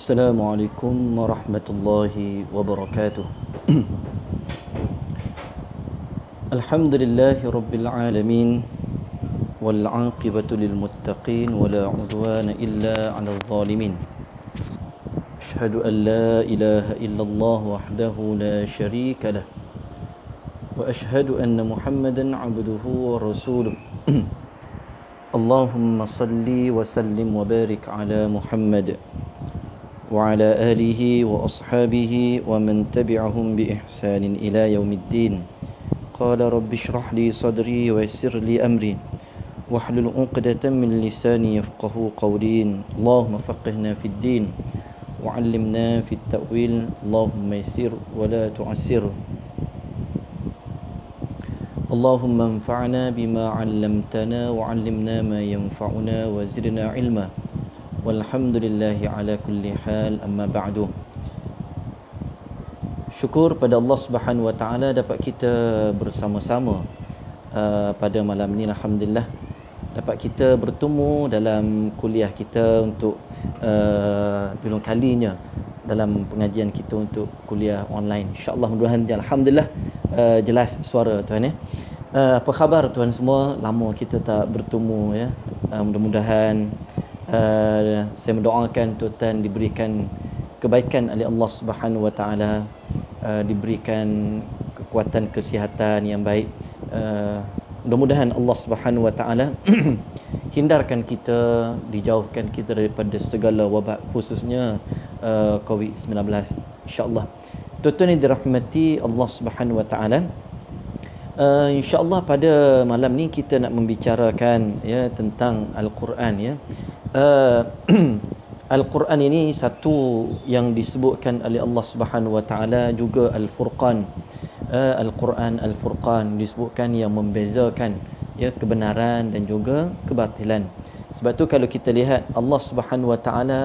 Assalamualaikum warahmatullahi wabarakatuh. Alhamdulillahi rabbil alamin wal 'aqibatu lil muttaqin wala 'udwana illa 'alal zalimin. Asyhadu an la ilaha illallah wahdahu la syarika lah wa asyhadu anna Muhammadan 'abduhu wa rasuluh. Allahumma salli wa sallim wa barik ala Muhammad وعلى آله وأصحابه ومن تبعهم بإحسان إلى يوم الدين. قال رب اشرح لي صدري ويسر لي أمري واحلل عقدة من لساني يفقه قولي. اللهم فقهنا في الدين وعلمنا في التأويل. اللهم يسر ولا تعسر. اللهم انفعنا بما علمتنا وعلمنا ما ينفعنا وزدنا علما. Walhamdulillahi ala kulli hal, amma ba'du. Syukur pada Allah Subhanahu wa taala dapat kita bersama-sama pada malam ni. Alhamdulillah dapat kita bertemu dalam kuliah kita untuk belum kalinya dalam pengajian kita untuk kuliah online. InsyaAllah mudah-mudahan alhamdulillah jelas suara tuan ya. Apa khabar tuan semua? Lama kita tak bertemu ya. Mudah-mudahan saya mendoakan tuan diberikan kebaikan oleh Allah Subhanahu wa taala, diberikan kekuatan kesihatan yang baik. Mudah-mudahan Allah Subhanahu wa taala hindarkan kita, dijauhkan kita daripada segala wabak, khususnya COVID-19 insya-Allah. Tuan-tuan yang dirahmati Allah Subhanahu wa taala, insya-Allah pada malam ni kita nak membicarakan ya tentang Al-Quran ya. Al-Quran ini satu yang disebutkan oleh Allah Subhanahu wa taala juga Al-Furqan. Al-Quran Al-Furqan disebutkan yang membezakan ya kebenaran dan juga kebatilan. Sebab tu kalau kita lihat Allah Subhanahu wa taala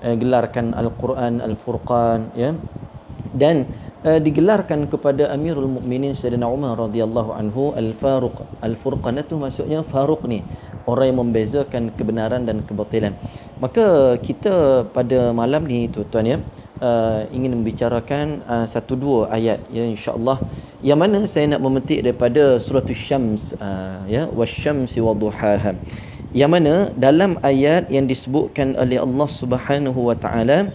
gelarkan Al-Quran Al-Furqan ya, dan digelarkan kepada Amirul Mukminin Sayyidina Umar radhiyallahu anhu Al-Faruq. Al-Furqan itu maksudnya Faruq ni, orang yang membezakan kebenaran dan kebatilan. Maka kita pada malam ni tuan-tuan ya, ingin membicarakan satu dua ayat ya insya-Allah, yang mana saya nak memetik daripada surah Asy-Syams ya, wasyamsi wadduhaha, yang mana dalam ayat yang disebutkan oleh Allah Subhanahu wa taala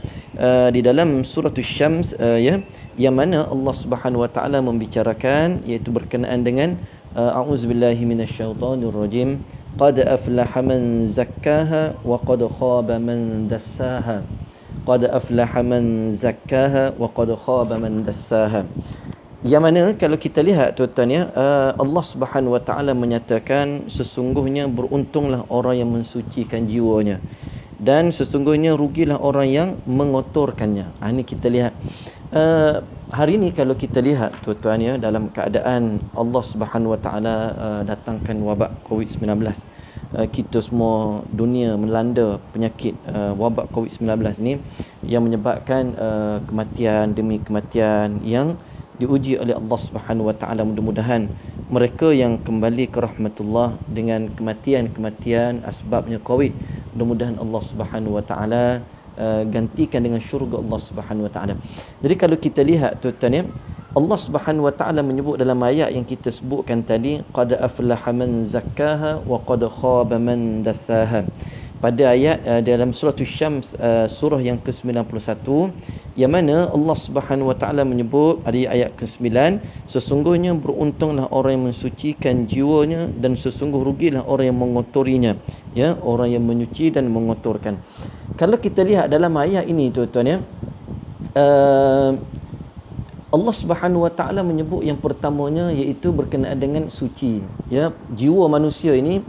di dalam surah Asy-Syams ya, yang mana Allah Subhanahu wa taala membicarakan iaitu berkenaan dengan a'udzubillahi minasyaitonirrajim. Qad aflaha man zakkaha wa qad khaba man dassaha. Qad aflaha man zakkaha wa qad khaba man dassaha. Yang mana kalau kita lihat tuan-tuan ya, Allah Subhanahu wa taala menyatakan sesungguhnya beruntunglah orang yang mensucikan jiwanya dan sesungguhnya rugilah orang yang mengotorkannya. Ini kita lihat hari ini kalau kita lihat tuan-tuan ya, dalam keadaan Allah Subhanahu wa taala datangkan wabak COVID-19, kita semua dunia melanda penyakit wabak COVID-19 ni yang menyebabkan kematian demi kematian yang diuji oleh Allah Subhanahu wa taala. Mudah-mudahan mereka yang kembali ke rahmatullah dengan kematian-kematian asbabnya COVID, mudah-mudahan Allah Subhanahu wa taala gantikan dengan syurga Allah Subhanahu wa taala. Jadi kalau kita lihat tuan-tuan ya, Allah Subhanahu wa taala menyebut dalam ayat yang kita sebutkan tadi, qad aflaha man zakkaha wa qad khaba man dassaha. Pada ayat dalam surah Asy-Syams surah yang ke-91, yang mana Allah Subhanahu wa taala menyebut pada ayat ke-9, sesungguhnya beruntunglah orang yang mensucikan jiwanya dan sesungguh rugilah orang yang mengotorinya ya, orang yang menyuci dan mengotorkan. Kalau kita lihat dalam ayat ini tuan-tuan ya, Allah Subhanahu wa taala menyebut yang pertamanya iaitu berkenaan dengan suci ya. Jiwa manusia ini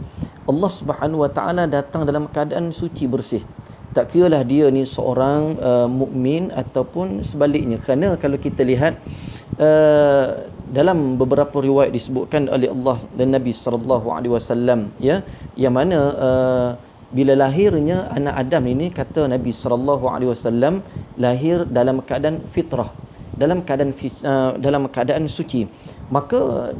Allah Subhanahu wa taala datang dalam keadaan suci bersih. Tak kiralah dia ni seorang mukmin ataupun sebaliknya. Kerana kalau kita lihat dalam beberapa riwayat disebutkan oleh Allah dan Nabi sallallahu alaihi wasallam ya, yang mana bila lahirnya anak Adam ini, kata Nabi sallallahu alaihi wasallam, lahir dalam keadaan fitrah, dalam keadaan suci. Maka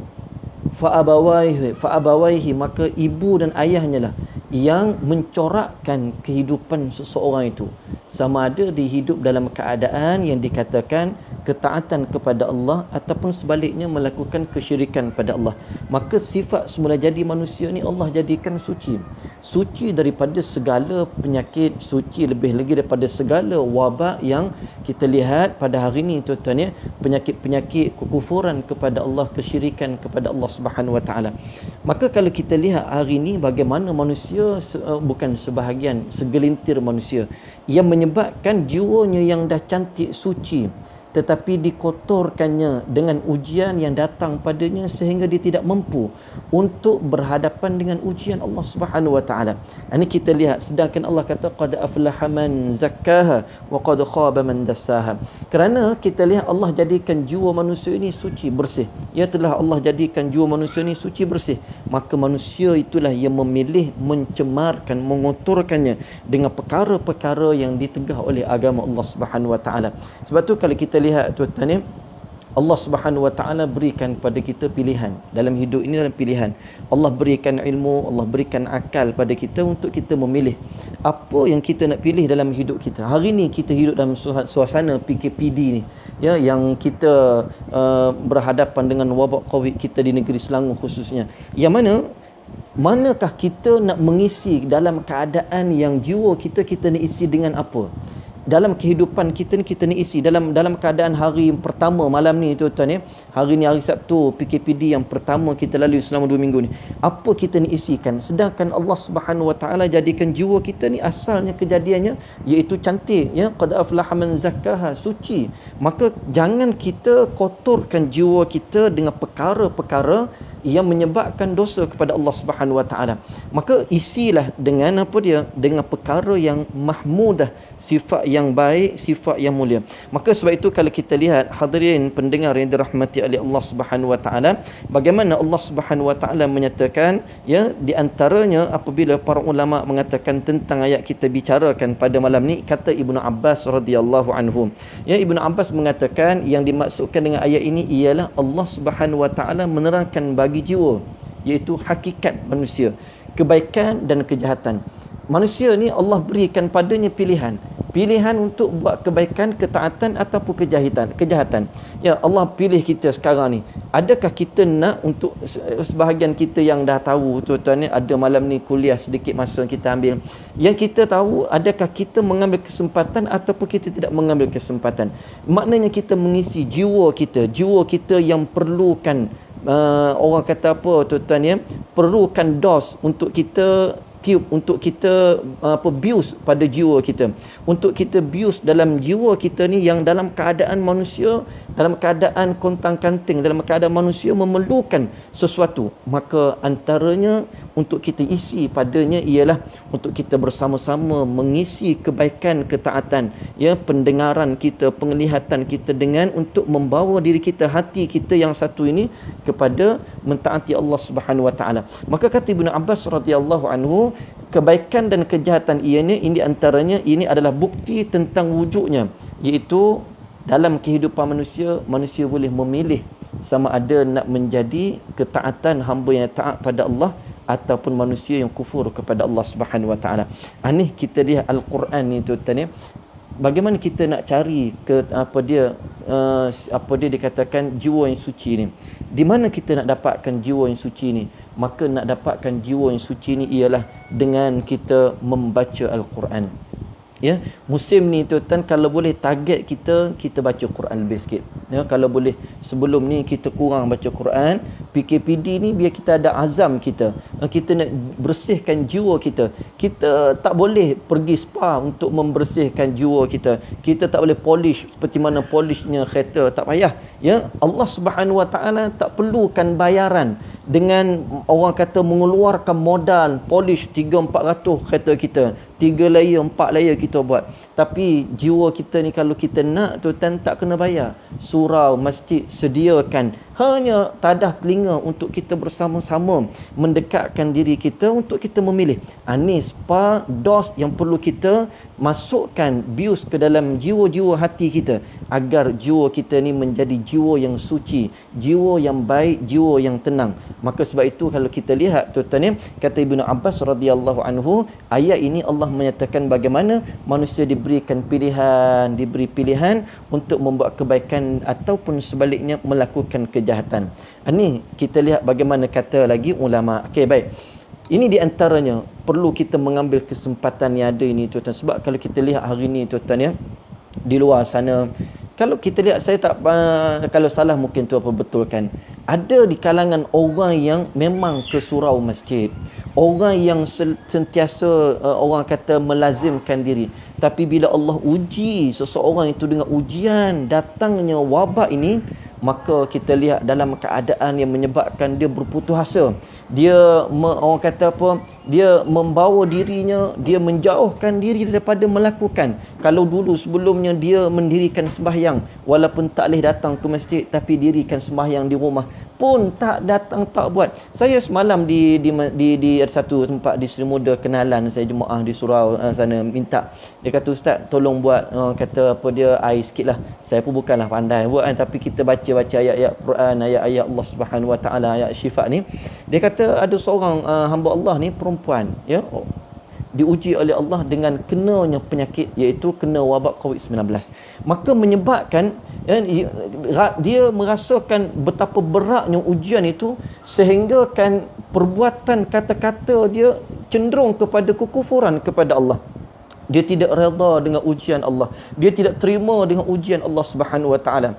Fa'abawaihi, maka ibu dan ayahnya lah yang mencorakkan kehidupan seseorang itu, sama ada dia hidup dalam keadaan yang dikatakan ketaatan kepada Allah ataupun sebaliknya melakukan kesyirikan pada Allah. Maka sifat semula jadi manusia ni Allah jadikan suci, suci daripada segala penyakit, suci lebih lagi daripada segala wabak yang kita lihat pada hari ini, tuan-tuan ya, penyakit-penyakit kekufuran kepada Allah, kesyirikan kepada Allah Subhanahu Wa Taala. Maka kalau kita lihat hari ini bagaimana manusia, bukan sebahagian, segelintir manusia yang menyebabkan jiwanya yang dah cantik suci tetapi dikotorkannya dengan ujian yang datang padanya sehingga dia tidak mampu untuk berhadapan dengan ujian Allah Subhanahu Wa Taala. Ini kita lihat, sedangkan Allah kata qad aflaha man zakkaha wa qad khaba man dassaha. Kerana kita lihat Allah jadikan jiwa manusia ini suci bersih. Ya, telah Allah jadikan jiwa manusia ini suci bersih, maka manusia itulah yang memilih mencemarkan, mengotorkannya dengan perkara-perkara yang ditegah oleh agama Allah Subhanahu Wa Taala. Sebab tu kalau kita lihat, tuan-tuan ya, Allah Subhanahu Wa Taala berikan kepada kita pilihan dalam hidup ini, dalam pilihan Allah berikan ilmu, Allah berikan akal pada kita untuk kita memilih apa yang kita nak pilih dalam hidup kita. Hari ni kita hidup dalam suasana PKPD ni ya, yang kita berhadapan dengan wabak Covid kita di negeri Selangor khususnya, yang manakah kita nak mengisi dalam keadaan yang jiwa kita nak isi dengan apa? Dalam kehidupan kita ni, kita ni isi dalam keadaan hari pertama malam ni, tuan-tuan ya, hari ni hari Sabtu PKPD yang pertama kita lalui selama 2 minggu ni, apa kita ni isikan? Sedangkan Allah Subhanahu Wa Taala jadikan jiwa kita ni asalnya kejadiannya iaitu cantik ya, qad aflaha man zakkaha, suci. Maka jangan kita kotorkan jiwa kita dengan perkara-perkara yang menyebabkan dosa kepada Allah Subhanahu Wa Taala. Maka isilah dengan apa dia? Dengan perkara yang mahmudah, sifat yang baik, sifat yang mulia. Maka sebab itu kalau kita lihat hadirin pendengar yang dirahmati oleh Allah Subhanahu Wa Taala, bagaimana Allah Subhanahu Wa Taala menyatakan ya, di antaranya apabila para ulama mengatakan tentang ayat kita bicarakan pada malam ni, kata Ibnu Abbas radhiyallahu anhu. Ya, Ibnu Abbas mengatakan yang dimaksudkan dengan ayat ini ialah Allah Subhanahu Wa Taala menerangkan bagi jiwa, iaitu hakikat manusia, kebaikan dan kejahatan. Manusia ni Allah berikan padanya pilihan untuk buat kebaikan, ketaatan ataupun kejahatan. Ya, Allah pilih kita sekarang ni. Adakah kita nak, untuk sebahagian kita yang dah tahu, tuan-tuan ni, ada malam ni kuliah sedikit masa kita ambil, yang kita tahu, adakah kita mengambil kesempatan ataupun kita tidak mengambil kesempatan? Maknanya kita mengisi jiwa kita yang perlukan orang kata apa, tuan-tuan ya, perlukan dos untuk kita tiup, untuk kita bius pada jiwa kita, untuk kita bius dalam jiwa kita ni yang dalam keadaan manusia, dalam keadaan kontang-kanting, dalam keadaan manusia memerlukan sesuatu. Maka antaranya untuk kita isi padanya ialah untuk kita bersama-sama mengisi kebaikan, ketaatan ya, pendengaran kita, penglihatan kita, dengan untuk membawa diri kita, hati kita yang satu ini kepada mentaati Allah Subhanahu Wa Taala. Maka kata Ibnu Abbas radhiyallahu anhu, kebaikan dan kejahatan ini antaranya ini adalah bukti tentang wujudnya, iaitu dalam kehidupan manusia boleh memilih sama ada nak menjadi ketaatan hamba yang taat pada Allah ataupun manusia yang kufur kepada Allah Subhanahu Wa Taala. Ini kita lihat Al-Quran ni, tuan-tuan ya, bagaimana kita nak cari ke apa dia dikatakan jiwa yang suci ni. Di mana kita nak dapatkan jiwa yang suci ni? Maka nak dapatkan jiwa yang suci ni ialah dengan kita membaca Al-Quran. Ya, musim ni tuan-tuan, kalau boleh target kita baca Quran lebih sikit. Ya, kalau boleh sebelum ni kita kurang baca Quran. PKPD ni biar kita ada azam kita nak bersihkan jiwa kita. Kita tak boleh pergi spa untuk membersihkan jiwa kita. Kita tak boleh polish seperti mana polishnya kereta, tak payah. Ya, Allah Subhanahu Wa Taala tak perlukan bayaran dengan orang kata mengeluarkan modal polish 300-400 kereta kita, 3 layer 4 layer kita buat. Tapi jiwa kita ni kalau kita nak, tuan-tuan, tak kena bayar. Surau, masjid sediakan hanya tadah telinga untuk kita bersama-sama mendekatkan diri kita untuk kita memilih. Ini spa dos yang perlu kita masukkan bius ke dalam jiwa-jiwa hati kita agar jiwa kita ni menjadi jiwa yang suci, jiwa yang baik, jiwa yang tenang. Maka sebab itu kalau kita lihat tuan-tuan ya, kata Ibnu Abbas radhiyallahu anhu, ayat ini Allah menyatakan bagaimana manusia diberikan pilihan, diberi pilihan untuk membuat kebaikan ataupun sebaliknya melakukan kejahatan. Ini kita lihat bagaimana kata lagi ulama. Okey, baik. Ini di antaranya perlu kita mengambil kesempatan yang ada ini tuan-tuan. Sebab kalau kita lihat hari ini tuan-tuan ya, di luar sana, kalau kita lihat, saya tak kalau salah mungkin tu apa betulkan, ada di kalangan orang yang memang ke surau masjid, orang yang sentiasa orang kata melazimkan diri, tapi bila Allah uji seseorang itu dengan ujian datangnya wabak ini, maka kita lihat dalam keadaan yang menyebabkan dia berputus asa, dia orang kata apa, dia membawa dirinya, dia menjauhkan diri daripada melakukan. Kalau dulu sebelumnya dia mendirikan sembahyang walaupun tak boleh datang ke masjid, tapi dirikan sembahyang di rumah pun tak datang, tak buat. Saya semalam di satu tempat di Seri Muda, kenalan saya jemaah di surau sana, minta, dia kata ustaz tolong buat kata apa dia air sikit lah. Saya pun bukanlah pandai buat kan, tapi kita baca ayat-ayat Quran, ayat-ayat Allah Subhanahu Wa Taala, ayat syifa ni. Dia kata ada seorang hamba Allah ni perempuan ya, diuji oleh Allah dengan kenanya penyakit, iaitu kena wabak COVID-19. Maka menyebabkan dia merasakan betapa beratnya ujian itu, sehingga kan perbuatan kata-kata dia cenderung kepada kekufuran kepada Allah. Dia tidak redha dengan ujian Allah, dia tidak terima dengan ujian Allah Subhanahu Wa Taala.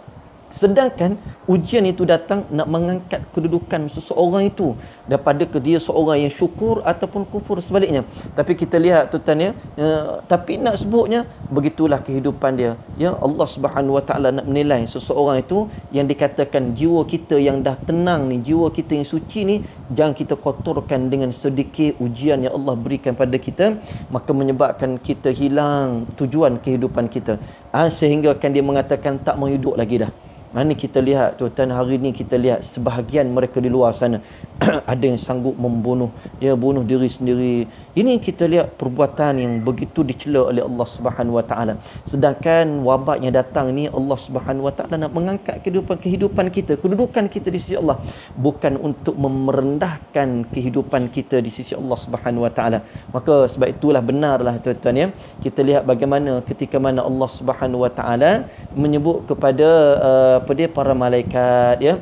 Sedangkan ujian itu datang nak mengangkat kedudukan seseorang itu daripada ke dia seorang yang syukur ataupun kufur sebaliknya. Tapi kita lihat tuan-tuan ya, tapi nak sebutnya begitulah kehidupan dia. Ya, Allah Subhanahu Wa Taala nak menilai seseorang itu yang dikatakan jiwa kita yang dah tenang ni, jiwa kita yang suci ni, jangan kita kotorkan dengan sedikit ujian yang Allah berikan pada kita, maka menyebabkan kita hilang tujuan kehidupan kita. Sehingga kan dia mengatakan tak mau hidup lagi dah. Ini kita lihat tuan-tuan, hari ni kita lihat sebahagian mereka di luar sana ada yang sanggup membunuh, ya, bunuh diri sendiri. Ini kita lihat perbuatan yang begitu dicela oleh Allah Subhanahu Wa Taala. Sedangkan wabak yang datang ni, Allah Subhanahu Wa Taala nak mengangkat kehidupan kita, kedudukan kita di sisi Allah, bukan untuk merendahkan kehidupan kita di sisi Allah Subhanahu Wa Taala. Maka sebab itulah benarlah tuan-tuan ya, kita lihat bagaimana ketika mana Allah Subhanahu Wa Taala menyebut kepada para malaikat ya.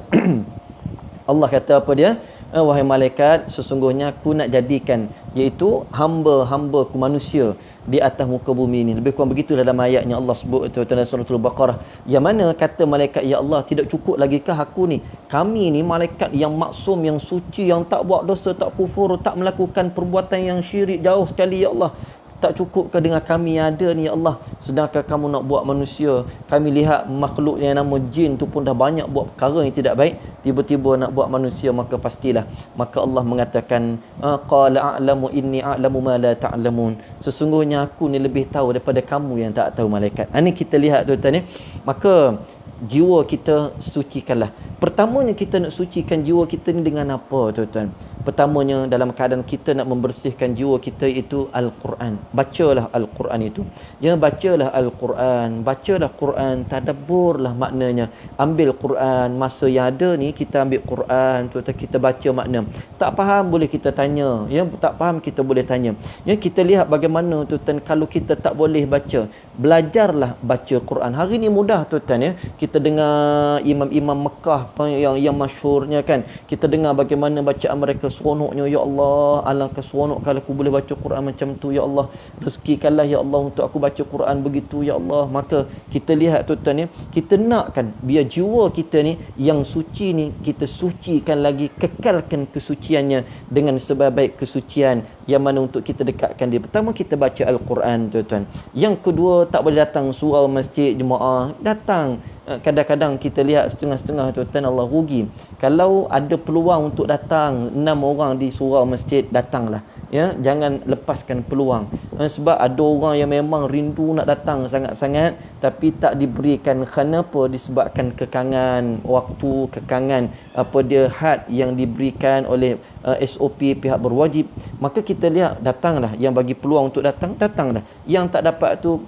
Allah kata apa dia? Wahai malaikat, sesungguhnya aku nak jadikan, iaitu hamba-hamba manusia di atas muka bumi ini. Lebih kurang begitu dalam ayatnya Allah sebut dalam surah Al-Baqarah. Yang mana kata malaikat, ya Allah, tidak cukup lagikah aku ni, kami ni malaikat yang maksum, yang suci, yang tak buat dosa, tak kufur, tak melakukan perbuatan yang syirik jauh sekali, ya Allah, tak cukup ke dengan kami yang ada ni, ya Allah? Sedangkan kamu nak buat manusia, kami lihat makhluk yang nama jin tu pun dah banyak buat perkara yang tidak baik, tiba-tiba nak buat manusia, maka pastilah. Maka Allah mengatakan, qala a'lamu inni a'lamu ma la ta'lamun, sesungguhnya aku ni lebih tahu daripada kamu yang tak tahu, malaikat. Ini kita lihat tuan-tuan ni. Maka jiwa kita sucikanlah. Pertamanya kita nak sucikan jiwa kita ni dengan apa tuan-tuan? Pertamanya dalam keadaan kita nak membersihkan jiwa kita itu Al-Quran. Bacalah Al-Quran itu. Ya, bacalah Al-Quran, bacalah Quran, tadabburlah maknanya. Ambil Quran, masa yang ada ni kita ambil Quran, kita baca makna. Tak faham boleh kita tanya, ya, tak faham kita boleh tanya. Ya, kita lihat bagaimana tuan-tuan kalau kita tak boleh baca, belajarlah baca Quran. Hari ni mudah tuan-tuan ya. Kita dengar imam-imam Mekah yang masyhurnya kan. Kita dengar bagaimana bacaan mereka seronoknya. Ya Allah, alangkah seronok kalau aku boleh baca Quran macam tu, ya Allah. Rezekikanlah ya Allah untuk aku baca Quran begitu, ya Allah. Maka kita lihat tuan-tuan ya, kita nakkan biar jiwa kita ni yang suci ni, kita sucikan lagi, kekalkan kesuciannya dengan sebaik-baik kesucian yang mana untuk kita dekatkan dia. Pertama kita baca Al-Quran tuan-tuan. Yang kedua, tak boleh datang surau masjid jemaah, datang. Kadang-kadang kita lihat setengah-setengah tuan-tuan, Allah rugi. Kalau ada peluang untuk datang 6 orang di surau masjid, datanglah. ya, jangan lepaskan peluang. Sebab ada orang yang memang rindu nak datang sangat-sangat tapi tak diberikan. Kenapa? Disebabkan kekangan waktu, kekangan apa dia had yang diberikan oleh SOP pihak berwajib. Maka kita lihat, datanglah yang bagi peluang untuk datanglah. Yang tak dapat tu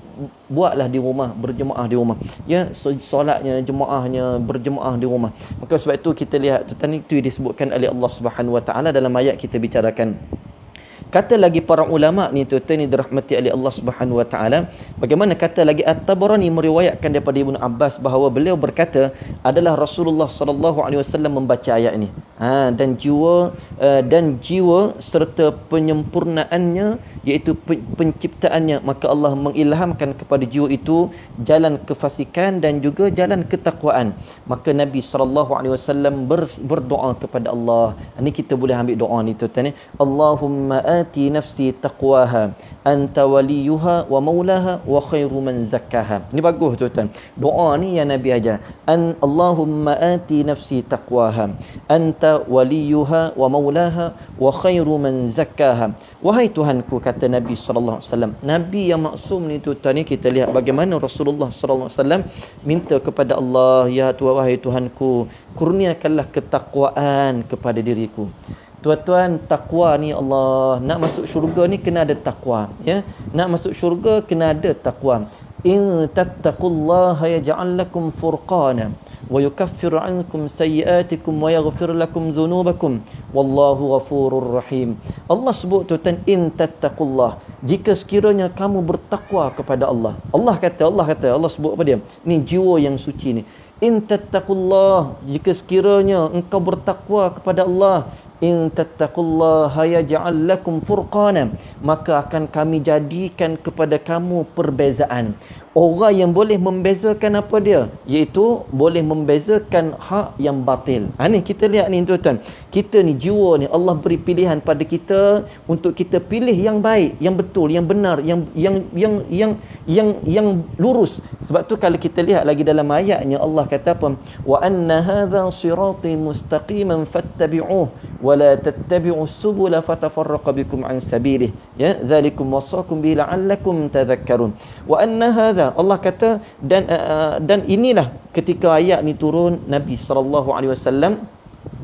buatlah di rumah, berjemaah di rumah, ya, solatnya, jemaahnya, berjemaah di rumah. Maka sebab itu kita lihat tentang itu disebutkan oleh Allah Subhanahu Wa Taala dalam ayat kita bicarakan. Kata lagi para ulama ni tuan-tuan ni dirahmati oleh Allah Subhanahu Wa Taala, bagaimana kata lagi At-Tabarani meriwayatkan daripada Ibnu Abbas bahawa beliau berkata adalah Rasulullah sallallahu alaihi wasallam membaca ayat ni. Dan jiwa serta penyempurnaannya, iaitu penciptaannya, maka Allah mengilhamkan kepada jiwa itu jalan kefasikan dan juga jalan ketakwaan. Maka Nabi sallallahu alaihi wasallam berdoa kepada Allah. Ini kita boleh ambil doa ni tuan-tuan ni. Allahumma ati nafsi taqwaha anta waliyuha wa maulaha wa khairu man zakkaha. Ini bagus tuan-tuan. Doa ni yang Nabi ajar. Allahumma ati nafsi taqwaha anta waliyuha wa maulaha wa khairu man zakkaha. Wahai Tuhanku, kata Nabi sallallahu alaihi wasallam. Nabi yang maksum ni tuan-tuan ni, kita lihat bagaimana Rasulullah sallallahu alaihi wasallam minta kepada Allah, ya Tuhan, wahai Tuhanku, kurniakanlah ketakwaan kepada diriku. Tuan-tuan, takwa ni Allah, nak masuk syurga ni kena ada takwa, ya. Nak masuk syurga kena ada takwa. In tattaqullaha yaj'al lakum furqana wa yukaffir 'ankum sayyi'atikum wa yaghfir lakum dhunubakum wallahu ghafurur rahim. Allah sebut tuan-tuan, in tattaqullah, jika sekiranya kamu bertakwa kepada Allah. Allah kata, Allah sebut apa dia? Ni jiwa yang suci ni. In tattaqullah, jika sekiranya engkau bertakwa kepada Allah, in tattaqullaha yaj'al lakum furqana, maka akan kami jadikan kepada kamu perbezaan. Orang yang boleh membezakan apa dia? Iaitu boleh membezakan hak yang batil. Ni kita lihat ni tuan-tuan. Kita ni jiwa ni Allah beri pilihan pada kita untuk kita pilih yang baik, yang betul, yang benar, yang lurus. Sebab tu kalau kita lihat lagi dalam ayatnya Allah kata apa? Wa anna hadza sirati mustaqiman fattabi'uh wa la tattabi'us subula fatafarraqa bikum an sabilih. Ya, dzalikum wasaqum bi la'allakum tadhakkarun. Wa anna hadza, Allah kata, dan inilah ketika ayat ni turun, Nabi sallallahu alaihi wasallam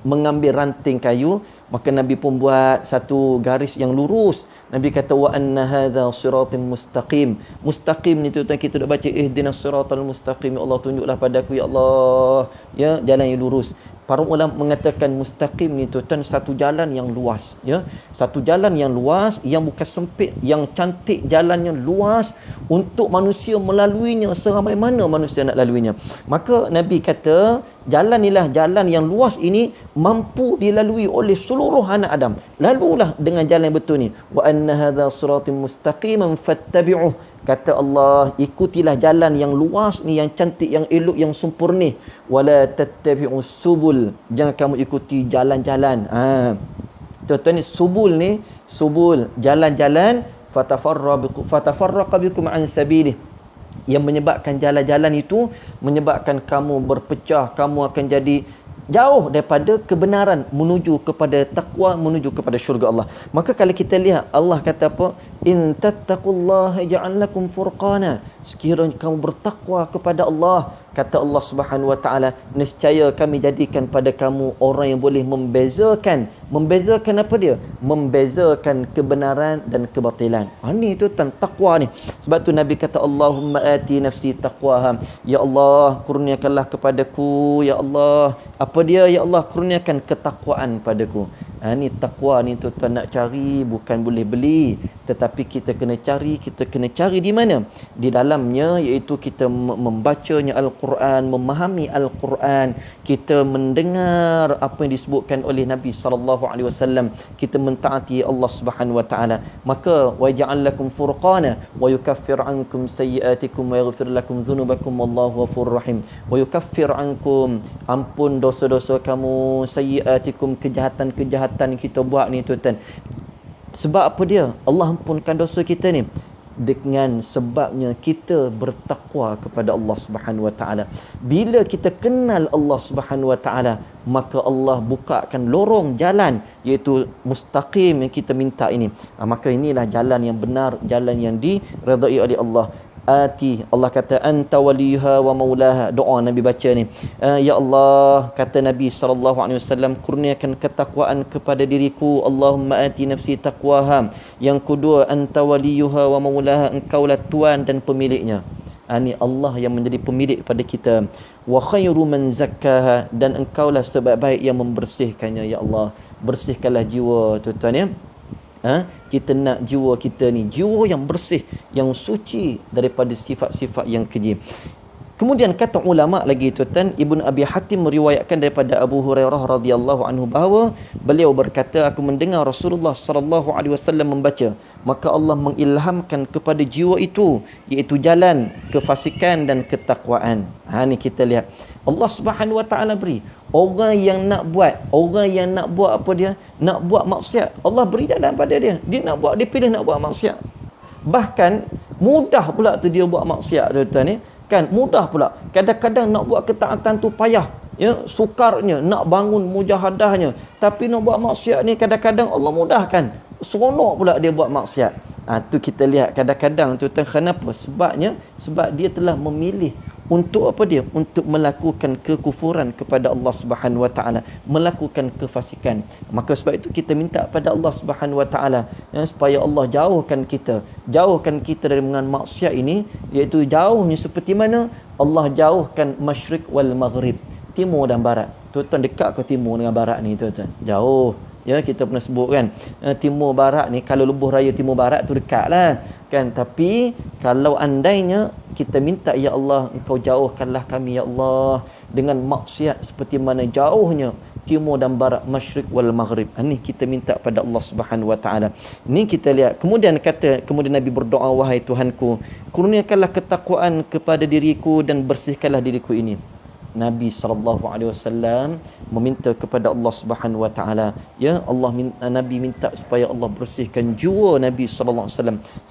mengambil ranting kayu, maka Nabi pun buat satu garis yang lurus. Nabi kata wa anna hadza siratim mustaqim. Mustaqim ni tuan-tuan, kita dah baca ihdinas siratal mustaqim, ya Allah tunjuklah padaku ya Allah, ya, jalan yang lurus. Para ulama mengatakan mustaqim ni tuan-tuan satu jalan yang luas, ya. Satu jalan yang luas, yang bukan sempit, yang cantik, jalannya luas untuk manusia melaluinya seramai mana manusia nak laluinya. Maka Nabi kata jalan inilah, jalan yang luas ini mampu dilalui oleh seluruh anak Adam. Lalulah dengan jalan yang betul ni. Wa anna hadza siratim mustaqiman fattabi'uh. Kata Allah, ikutilah jalan yang luas ni, yang cantik, yang elok, yang sempurna. Wala tattabi'us subul, jangan kamu ikuti jalan-jalan. Tuan-tuan ni subul, jalan-jalan, fatafarraqa bikum an sabilih, yang menyebabkan jalan-jalan itu menyebabkan kamu berpecah, kamu akan jadi jauh daripada kebenaran, menuju kepada takwa, menuju kepada syurga Allah. Maka kalau kita lihat Allah kata apa? In tattaqullaha yaj'al lakum furqana, sekiranya kamu bertakwa kepada Allah, kata Allah Subhanahu Wa Taala, nescaya kami jadikan pada kamu orang yang boleh membezakan apa dia? Membezakan kebenaran dan kebatilan. Ni itu tentang takwa ni. Sebab tu Nabi kata Allahumma ati nafsi taqwaha, ya Allah kurniakanlah kepadaku, ya Allah, apa dia? Ya Allah kurniakan ketakwaan padaku. Ni takwa ni tuan-tuan nak cari bukan boleh beli, tetapi kita kena cari di mana? Di dalamnya, iaitu kita membacanya Al-Quran, memahami Al-Quran, kita mendengar apa yang disebutkan oleh Nabi sallallahu alaihi wasallam, kita mentaati Allah Subhanahu wa taala. Maka wa ja'al lakum furqana wa yukaffir ankum sayyi'atikum wa yaghfir lakum dhunubakum wallahu ghafurur rahim. Wa yukaffir ankum, ampun dosa-dosa kamu, sayyi'atikum, kejahatan-kejahatan kita buat ni tuan-tuan. Sebab apa dia? Allah ampunkan dosa kita ni. dengan sebabnya kita bertakwa kepada Allah Subhanahu wa taala. Bila kita kenal Allah Subhanahu wa taala, maka Allah bukakan lorong jalan, iaitu mustaqim yang kita minta ini. Maka inilah jalan yang benar, jalan yang diredai oleh Allah. Allah kata anta waliyuha wa maulaha. Doa Nabi baca ni, ya Allah, kata Nabi SAW, kurniakan ketakwaan kepada diriku. Allahumma ati nafsi taqwaha. Yang kedua, anta waliyuha wa maulaha, engkaulah tuan dan pemiliknya. Ini Allah yang menjadi pemilik pada kita. Wa khairu man zakkaha, dan engkaulah sebaik-baik yang membersihkannya. Ya Allah, bersihkanlah jiwa tuan-tuan ya. Kita nak jiwa kita ni jiwa yang bersih, yang suci daripada sifat-sifat yang keji. Kemudian kata ulama lagi tuan, Ibn Abi Hatim meriwayatkan daripada Abu Hurairah radhiyallahu anhu bahawa beliau berkata, aku mendengar Rasulullah sallallahu alaihi wasallam membaca, maka Allah mengilhamkan kepada jiwa itu, iaitu jalan kefasikan dan ketakwaan. Ni kita lihat Allah Subhanahu wa taala beri orang yang nak buat apa dia? Nak buat maksiat, Allah beri jalan pada dia. Dia nak buat, dia pilih nak buat maksiat. Bahkan mudah pula tu dia buat maksiat tuan-tuan ni. Kan mudah pula. Kadang-kadang nak buat ketaatan tu payah. Ya, sukarnya nak bangun mujahadahnya. Tapi nak buat maksiat ni kadang-kadang Allah mudahkan. Seronok pula dia buat maksiat. Tu kita lihat kadang-kadang tuan-tuan, kenapa? Sebab dia telah memilih untuk apa dia? Untuk melakukan kekufuran kepada Allah Subhanahu wa taala, melakukan kefasikan. Maka sebab itu kita minta pada Allah Subhanahu wa taala supaya Allah jauhkan kita dari dengan maksiat ini, iaitu jauhnya seperti mana Allah jauhkan masyriq wal maghrib, timur dan barat. Tuan-tuan, dekat ke timur dengan barat ni tuan-tuan? Jauh. Ya, kita pernah sebut kan, timur barat ni, kalau lebuh raya timur barat tu dekatlah kan. Tapi kalau andainya kita minta, ya Allah, engkau jauhkanlah kami ya Allah dengan maksiat seperti mana jauhnya timur dan barat, masyriq wal maghrib. Ini kita minta pada Allah Subhanahu wa taala. Ini kita lihat. Kemudian Nabi berdoa, wahai Tuhanku, kurniakanlah ketakwaan kepada diriku dan bersihkanlah diriku ini. Nabi SAW meminta kepada Allah Subhanahu wa taala, ya Allah, Nabi minta supaya Allah bersihkan jiwa Nabi SAW.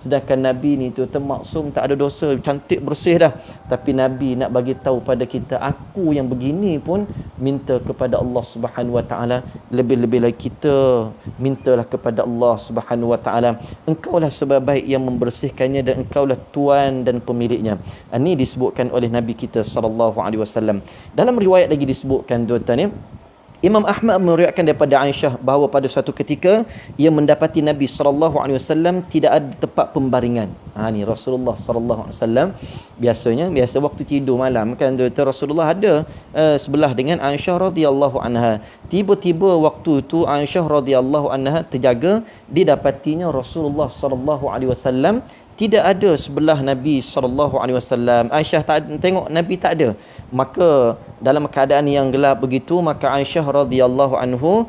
Sedangkan Nabi ni tu maksum, tak ada dosa, cantik bersih dah. Tapi Nabi nak bagi tahu pada kita, aku yang begini pun minta kepada Allah Subhanahu wa taala. Lebih-lebih lagi kita mintalah kepada Allah Subhanahu wa taala, engkaulah sebaik-baik yang membersihkannya dan engkaulah tuan dan pemiliknya. Ini disebutkan oleh Nabi kita SAW. Dalam riwayat lagi disebutkan tuan-tuan ya, Imam Ahmad meriwayatkan daripada Aisyah bahawa pada suatu ketika ia mendapati Nabi SAW tidak ada tempat pembaringan. Ni Rasulullah SAW biasa waktu tidur malam kan tuan-tuan, Rasulullah ada sebelah dengan Aisyah radhiyallahu anha. Tiba-tiba waktu tu Aisyah radhiyallahu anha terjaga, didapatinya Rasulullah SAW tidak ada sebelah Nabi SAW. Aisyah tengok Nabi tak ada. Maka dalam keadaan yang gelap begitu, maka Aisyah radhiyallahu anhu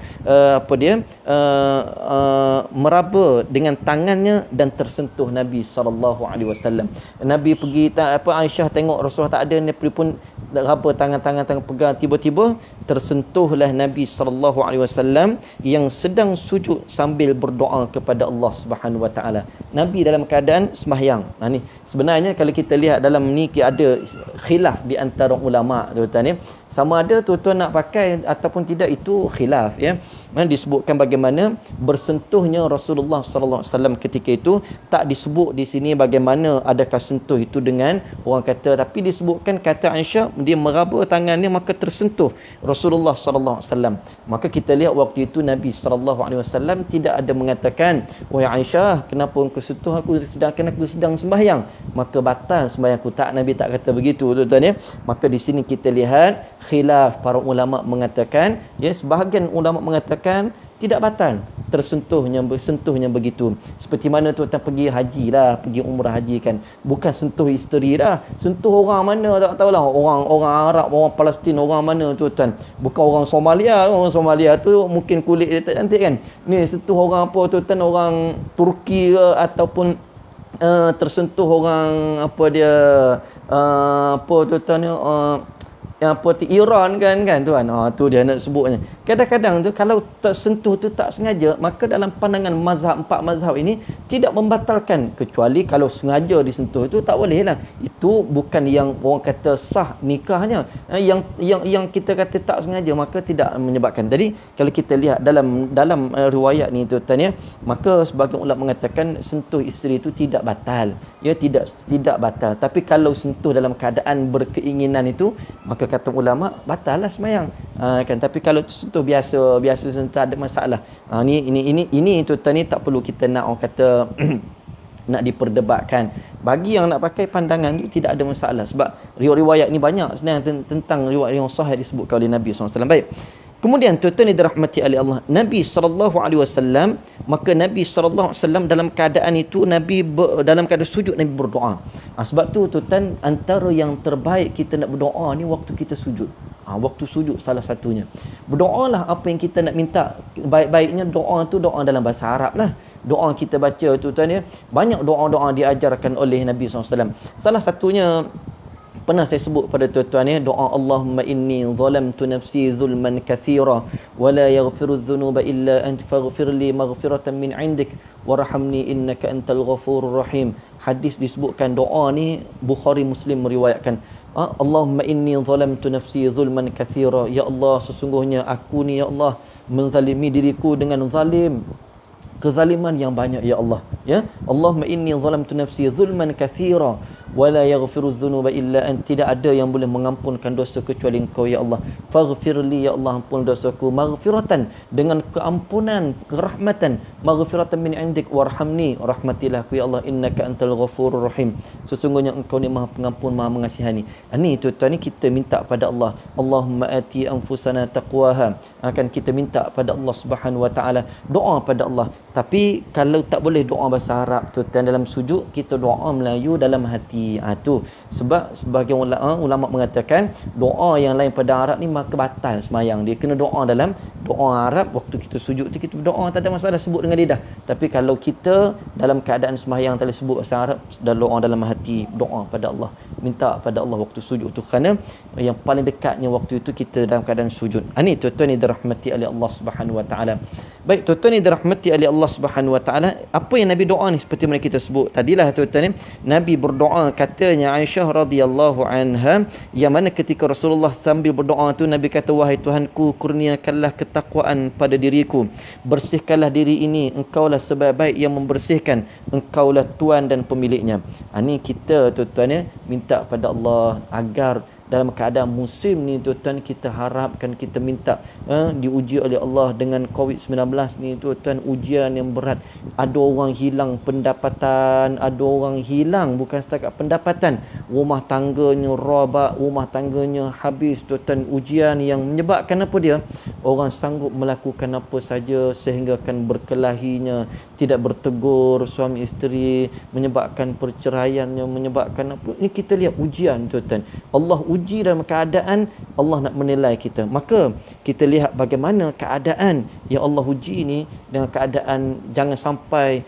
meraba dengan tangannya dan tersentuh Nabi SAW. Nabi pergi Aisyah tengok Rasulullah tak ada, Nabi pun raba tangan pegang, tiba-tiba tersentuhlah Nabi SAW yang sedang sujud sambil berdoa kepada Allah Subhanahu wa taala. Nabi dalam keadaan sembahyang. Ni sebenarnya kalau kita lihat dalam ni ada khilaf di antara ulama tuan-tuan ya. Sama ada tuan-tuan nak pakai ataupun tidak, itu khilaf ya. Mana disebutkan bagaimana bersentuhnya Rasulullah sallallahu alaihi wasallam ketika itu, tak disebut di sini bagaimana adakah sentuh itu dengan orang kata, tapi disebutkan kata Aisyah dia meraba tangannya maka tersentuh Rasulullah sallallahu alaihi wasallam. Maka kita lihat waktu itu Nabi sallallahu alaihi wasallam tidak ada mengatakan, wahai Aisyah, kenapa engkau sentuh aku sedangkan aku sedang sembahyang, maka batal sembahyangku. Tak, Nabi tak kata begitu tuan-tuan ya. Maka di sini kita lihat khilaf para ulama mengatakan, ya, sebahagian ulama mengatakan tidak batal tersentuhnya begitu. Seperti mana tuan-tuan pergi haji lah, pergi umrah haji kan, bukan sentuh isteri dah, sentuh orang mana tak tahulah, orang Arab, orang Palestin, orang mana tuan-tuan, bukan orang Somalia. Orang Somalia tu mungkin kulit dia tak cantik kan, ni sentuh orang apa tuan-tuan, orang Turki ke, ataupun tersentuh orang apa dia tuan-tuan, yang apa tu Iran kan tuan. Tu dia nak sebutnya. Kadang-kadang tu kalau tersentuh tu tak sengaja, maka dalam pandangan empat mazhab ini tidak membatalkan, kecuali kalau sengaja disentuh itu tak boleh lah. Itu bukan yang orang kata sah nikahnya. Yang kita kata tak sengaja maka tidak menyebabkan. Jadi kalau kita lihat dalam riwayat ni tuan ya, maka sebagian ulama mengatakan sentuh isteri itu tidak batal. Ya, tidak batal. Tapi kalau sentuh dalam keadaan berkeinginan itu, maka kata ulama batal lah sembahyang. Kan, tapi kalau sentuh biasa sentuh tak ada masalah. Ini tuan ni tak perlu kita nak orang kata nak diperdebatkan. Bagi yang nak pakai pandangan itu tidak ada masalah, sebab riwayat ni banyak sebenarnya tentang riwayat yang sahih disebutkan oleh Nabi SAW. Baik. Kemudian tuan-tuan yang dirahmati oleh Allah, Nabi SAW, maka Nabi SAW dalam keadaan itu, dalam keadaan sujud Nabi berdoa. Sebab tu tuan-tuan, antara yang terbaik kita nak berdoa ni waktu kita sujud. Waktu sujud salah satunya. Berdoalah apa yang kita nak minta. Baik-baiknya doa tu doa dalam bahasa Arab lah. Doa kita baca tu tuan ya, banyak doa-doa diajarkan oleh Nabi SAW. Salah satunya pernah saya sebut pada tuan-tuan ya, doa Allahumma inni zalamtu nafsi zulman kathira wa la yaghfiru dhunuba illa anta faghfir li maghfiratan min indik warhamni innaka antal ghafurur rahim. Hadis disebutkan doa ni Bukhari Muslim meriwayatkan. Allahumma inni zalamtu nafsi zulman kathira, ya Allah sesungguhnya aku ni ya Allah menzalimi diriku dengan zalim, kezaliman yang banyak ya Allah. Ya, Allahumma inni zalamtu nafsi zulman kathira wa la yaghfiru dhunuba illa ant, tidak ada yang boleh mengampunkan dosa kecuali Engkau ya Allah. Faghfirli ya Allah, ampun dosaku, maghfiratan, dengan keampunan, kerahmatan, maghfiratan min indik warhamni, rahmatilah aku ya Allah, innaka antal ghafurur rahim, sesungguhnya Engkau ni Maha Pengampun, Maha Mengasihani. Ni tuan-tuan ni kita minta pada Allah, Allahumma ati anfusana taqwaha, akan kita minta pada Allah Subhanahu wa taala, doa pada Allah. Tapi kalau tak boleh doa bahasa Arab tuan-tuan dalam sujud, kita doa Melayu dalam hati. Tu sebab sebagian ulama mengatakan doa yang lain pada Arab ni maka batal semayang dia. Kena doa dalam doa Arab waktu kita sujud tu, kita berdoa tak ada masalah sebut dengan lidah. Tapi kalau kita dalam keadaan semayang tak boleh sebut bahasa Arab, dan doa dalam hati, doa pada Allah, minta pada Allah waktu sujud tu, kerana yang paling dekatnya waktu itu kita dalam keadaan sujud. Ini tuan-tuan ni dirahmati oleh Allah Subhanahu wa taala. Baik tuan-tuan ni dirahmati oleh Allah Subhanahu wa taala, apa yang Nabi doa ni seperti mana kita sebut tadilah tuan-tuan ni, Nabi berdoa, katanya Aisyah radhiyallahu anha, yang mana ketika Rasulullah sambil berdoa tu Nabi kata, wahai Tuhanku, kurniakanlah ketakwaan pada diriku, bersihkanlah diri ini, Engkaulah sebaik-baik yang membersihkan, Engkaulah Tuan dan pemiliknya. Ini kita tuan-tuan ya, minta pada Allah agar dalam keadaan musim ni tuan-tuan, kita harapkan, kita minta diuji oleh Allah dengan COVID-19 ni tuan-tuan, ujian yang berat. Ada orang hilang pendapatan, ada orang hilang bukan setakat pendapatan, rumah tangganya robak, rumah tangganya habis tuan-tuan. Ujian yang menyebabkan apa dia? Orang sanggup melakukan apa saja sehingga kan berkelahinya, tidak bertegur suami isteri, menyebabkan perceraiannya, menyebabkan apa? Ini kita lihat ujian tuan-tuan. Allah uji dalam keadaan Allah nak menilai kita. Maka kita lihat bagaimana keadaan yang Allah uji ini, dengan keadaan jangan sampai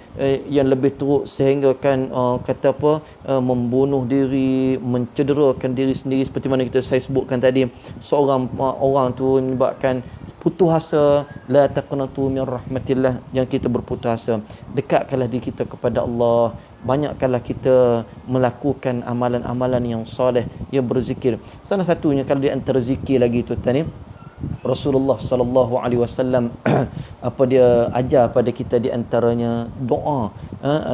yang lebih teruk sehingga kan kata apa, membunuh diri, mencederakan diri sendiri, seperti mana saya sebutkan tadi, seorang orang tu menyebabkan putus asa. La taqnatu min rahmatillah, yang kita berputus asa, dekatkanlah diri kita kepada Allah, banyakkanlah kita melakukan amalan-amalan yang soleh, yang berzikir. Salah satunya kalau di antara zikir lagi tuan-tuan ni, Rasulullah sallallahu alaihi wasallam apa dia ajar pada kita, di antaranya doa,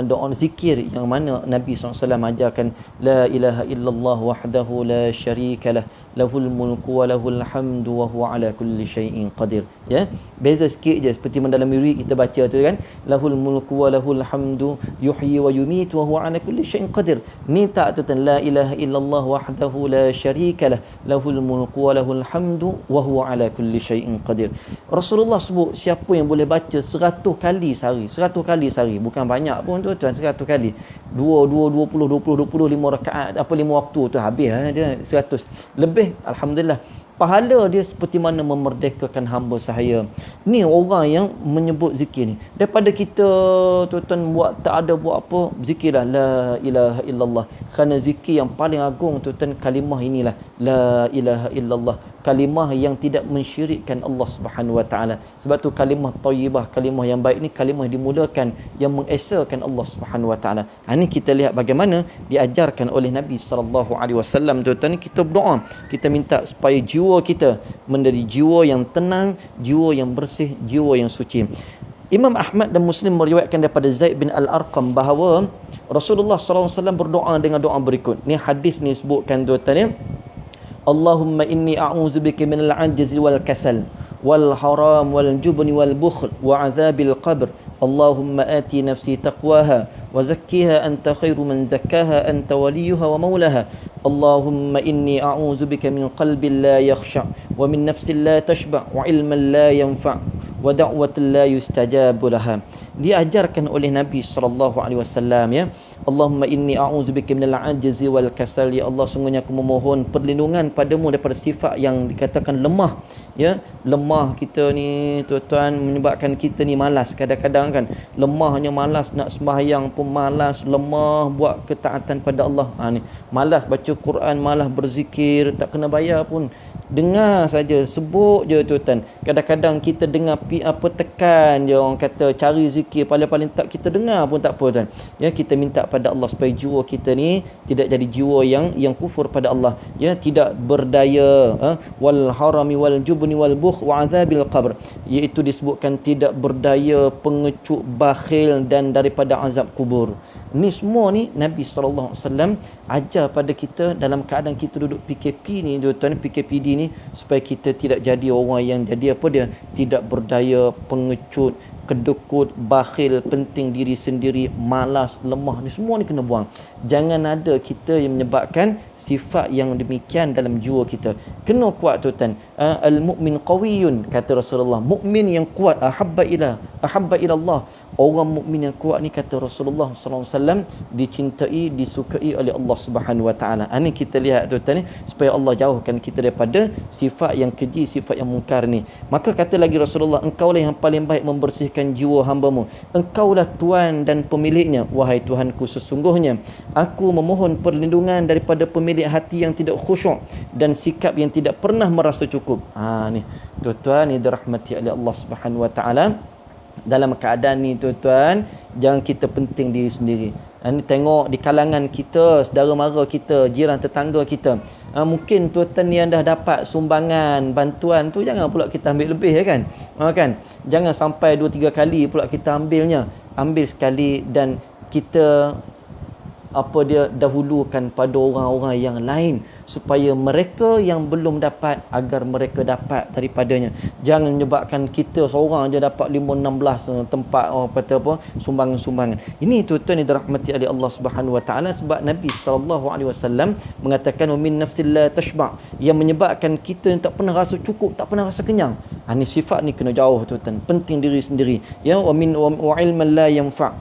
doa zikir yang mana Nabi SAW ajarkan, la ilaha illallah wahdahu la syarikalah, lahul mulku wa lahul hamdu wa huwa ala kulli syai'in qadir. Ya, beza sikit je, seperti mana dalam wirid kita baca tu kan, lahul mulku wa lahul hamdu yuhyi wa yumitu wa huwa ala kulli syai'in qadir. Ni tak tu, la ilaha illallah wahdahu la syarikalah, lahul mulku wa lahul hamdu wa huwa ala kulli syai'in qadir. Rasulullah sebut siapa yang boleh baca 100 kali sehari, 100 kali sehari, bukan banyak pun tuan-tuan, 100 kali, 5 rakaat, apa 5 waktu tu habis dia 100 lebih, alhamdulillah. pahala dia seperti mana memerdekakan hamba sahaya. Ni orang yang menyebut zikir ni. Daripada kita tuan-tuan buat tak ada buat apa, zikirlah la ilaha illallah. Kerana zikir yang paling agung tuan-tuan kalimah inilah la ilaha illallah. Kalimah yang tidak mensyirikkan Allah Subhanahu Wa Taala. Sebab tu kalimah thayyibah, kalimah yang baik ni kalimah dimulakan yang mengesakan Allah Subhanahu Wa Taala. Ini kita lihat bagaimana diajarkan oleh Nabi sallallahu alaihi wasallam tuan-tuan. Kita berdoa, kita minta supaya jiwa kita menjadi jiwa yang tenang, jiwa yang bersih, jiwa yang suci. Imam Ahmad dan Muslim meriwayatkan daripada Zaid bin Al-Arqam bahawa Rasulullah sallallahu alaihi wasallam berdoa dengan doa berikut. Ni hadis ni sebutkan tuan-tuan ya. Allahumma inni a'udzubika minal ajzi wal kasal wal haram wal jubni wal bukhl wa adzabil qabr. Allahumma ati nafsi taqwaha wa zakkiha anta khairu man zakkaha anta waliyuha wa maulaha. Allahumma inni a'udzubika min qalbin la yakhsha wa min nafsin la tashba wa ilman la yanfa wa da'watin la yustajabu laha. Diajarkan oleh Nabi sallallahu alaihi wasallam ya. Allahumma inni a'udzubika minal ajzi wal kasal. Ya Allah, sungguhnya aku memohon perlindungan padamu daripada sifat yang dikatakan lemah ya. Lemah kita ni tuan-tuan menyebabkan kita ni malas kadang-kadang kan. Lemahnya malas nak sembahyang pun malas, lemah buat ketaatan pada Allah. Ni malas baca Quran, malas berzikir, tak kena bayar pun. Dengar saja, sebut je tuan-tuan. Kadang-kadang kita dengar apa tekan je orang kata cari zikir, paling-paling tak kita dengar pun tak apa tuan. Ya, kita minta pada Allah supaya jiwa kita ni tidak jadi jiwa yang kufur pada Allah, ya, tidak berdaya, wal harami wal jubni wal bukh wa azabil qabr, iaitu disebutkan tidak berdaya, pengecut, bakhil dan daripada azab kubur. Ni semua ni Nabi SAW ajar pada kita dalam keadaan kita duduk PKP ni tuan-tuan, PKPD ni, supaya kita tidak jadi orang yang jadi apa dia, tidak berdaya, pengecut, kedekut, bakhil, penting diri sendiri, malas, lemah. Ni semua ni kena buang. Jangan ada kita yang menyebabkan sifat yang demikian dalam jiwa kita. Kena kuat tuan-tuan. Al-mu'min qawiyun, kata Rasulullah. Mukmin yang kuat, ahabba ila Allah. Orang mukmin yang kuat ni kata Rasulullah sallallahu alaihi wasallam dicintai, disukai oleh Allah Subhanahu Wa Taala. Ini kita lihat tuan-tuan ni, supaya Allah jauhkan kita daripada sifat yang keji, sifat yang mungkar ni. Maka kata lagi Rasulullah, engkaulah yang paling baik membersihkan jiwa hamba-Mu. Engkaulah Tuan dan pemiliknya. Wahai Tuhanku, sesungguhnya aku memohon perlindungan daripada pemilik hati yang tidak khusyuk dan sikap yang tidak pernah merasa cukup. Ni tuan-tuan ni dirahmati oleh Allah Subhanahu Wa Taala. Dalam keadaan ni tuan-tuan, jangan kita penting diri sendiri. Ni tengok di kalangan kita, saudara mara kita, jiran tetangga kita, mungkin tuan-tuan yang dah dapat sumbangan, bantuan tu, jangan pula kita ambil lebih kan. Kan? Jangan sampai 2-3 kali pula kita ambilnya. Ambil sekali dan kita dahulukan pada orang-orang yang lain, supaya mereka yang belum dapat agar mereka dapat daripadanya. Jangan menyebabkan kita seorang je dapat 5-16 tempat sumbangan-sumbangan. Ini tuan-tuan yang dirahmati oleh Allah Subhanahu Wa Taala, sebab Nabi sallallahu alaihi wasallam mengatakan min nafsil la tashba, yang menyebabkan kita tak pernah rasa cukup, tak pernah rasa kenyang. Ni sifat ni kena jauh tuan-tuan. Penting diri sendiri. Ya, wa ilman la yanfa.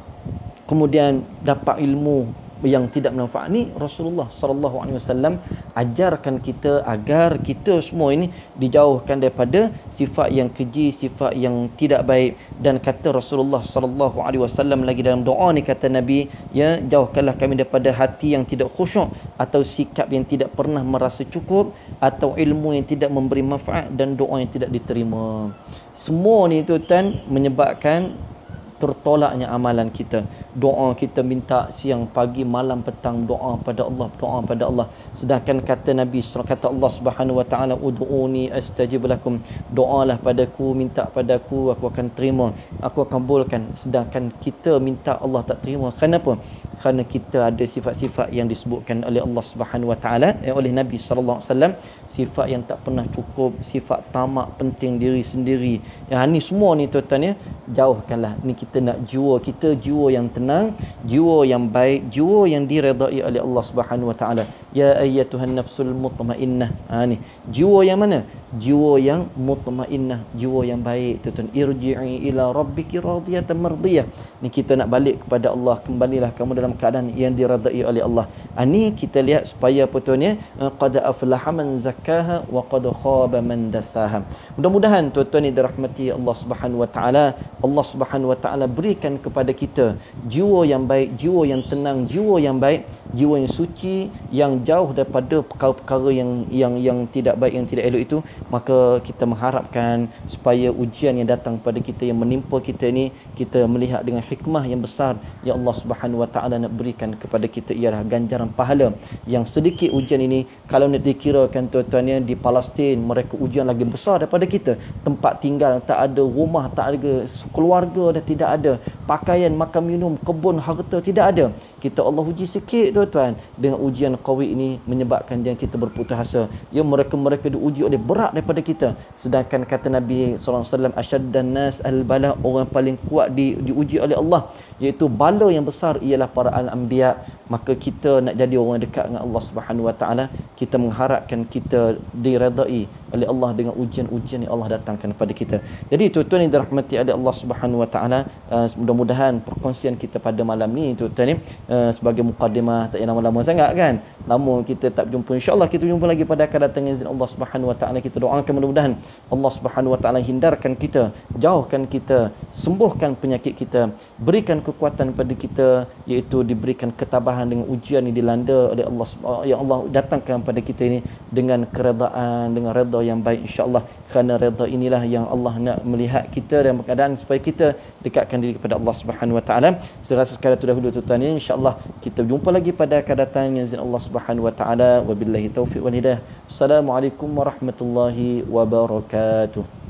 Kemudian dapat ilmu yang tidak bermanfaat. Ni Rasulullah sallallahu alaihi wasallam ajarkan kita agar kita semua ini dijauhkan daripada sifat yang keji, sifat yang tidak baik. Dan kata Rasulullah sallallahu alaihi wasallam lagi dalam doa ni, kata Nabi, ya, jauhkanlah kami daripada hati yang tidak khusyuk, atau sikap yang tidak pernah merasa cukup, atau ilmu yang tidak memberi manfaat, dan doa yang tidak diterima. Semua ni tuan-tuan menyebabkan tertolaknya amalan kita. Doa kita minta siang, pagi, malam, petang, doa pada Allah. Sedangkan kata Nabi, kata Allah Subhanahu Wa Taala, ud'uni astajib lakum. Doalah padaku, minta padaku, aku akan terima, aku akan kabulkan. Sedangkan kita minta Allah tak terima. Kenapa? Kerana kita ada sifat-sifat yang disebutkan oleh Allah Subhanahu Wa Taala, oleh Nabi sallallahu alaihi wasallam, sifat yang tak pernah cukup, sifat tamak, penting diri sendiri. Ni semua ni tuan-tuan ya, jauhkanlah. Ni kita nak jiwa kita, jiwa yang tenang, jiwa yang baik, jiwa yang diredai oleh Allah Subhanahu Wa Taala. ya ayyatuhan nafsul mutmainnah. Ni jiwa yang mana? Jiwa yang mutmainnah, jiwa yang baik tuan-tuan. Irji'i ila rabbiki radiyatan mardiyah. Ni kita nak balik kepada Allah, kembalilah kamu dalam keadaan yang diredai oleh Allah. Ni kita lihat supaya apa tuan ya, qad aflaha man zakkaha wa qad khaba man dassaha. Mudah-mudahan tuan-tuan ni dirahmati Allah Subhanahu wa taala, Allah Subhanahu wa taala berikan kepada kita jiwa yang baik, jiwa yang tenang, jiwa yang baik, jiwa yang suci, yang jauh daripada perkara-perkara yang tidak baik, yang tidak elok itu. Maka kita mengharapkan supaya ujian yang datang pada kita, yang menimpa kita ni, kita melihat dengan hikmah yang besar yang Allah Subhanahu wa taala nak berikan kepada kita, ialah ganjaran pahala. Yang sedikit ujian ini, kalau nak dikirakan tuan-tuan, di Palestin mereka ujian lagi besar daripada kita. Tempat tinggal tak ada, rumah tak ada, keluarga dah tidak ada, pakaian, makan minum, kebun, harta tidak ada. Kita Allah uji sikit tuan-tuan. Dengan ujian qawi ini menyebabkan jangan kita berputus asa. Ya, mereka diuji oleh berat daripada kita. Sedangkan kata Nabi SAW, asyaddan nas al-bala, orang paling kuat diuji oleh Allah, iaitu bala yang besar ialah para al-anbiya. Maka kita nak jadi orang dekat dengan Allah Subhanahu wa taala, kita mengharapkan kita diredai oleh Allah dengan ujian-ujian yang Allah datangkan kepada kita. Jadi tuan-tuan yang dirahmati oleh Allah Subhanahu wa taala, mudah-mudahan perkongsian kita pada malam ni tuan-tuan ni sebagai mukadimah, tak payah lama-lama sangat kan. Lama kita tak berjumpa, insya-Allah kita jumpa lagi pada akan datang izin Allah Subhanahu wa taala. Kita doakan mudah-mudahan Allah Subhanahu wa taala hindarkan kita, jauhkan kita, sembuhkan penyakit kita, berikan kekuatan pada kita, iaitu diberikan ketabahan dengan ujian yang dilanda oleh Allah, yang Allah datangkan pada kita ini dengan keredaan, dengan redha yang baik, insya-Allah. Kerana redha inilah yang Allah nak melihat kita dalam keadaan supaya kita dekatkan diri kepada Allah Subhanahu wa taala. Saya rasa sekadar itu dahulu tuan-tuan, insya-Allah kita jumpa lagi pada akan datang izin Allah Subhanahu wa taala. Wabillahi taufiq wal hidayah. Assalamualaikum warahmatullahi wabarakatuh.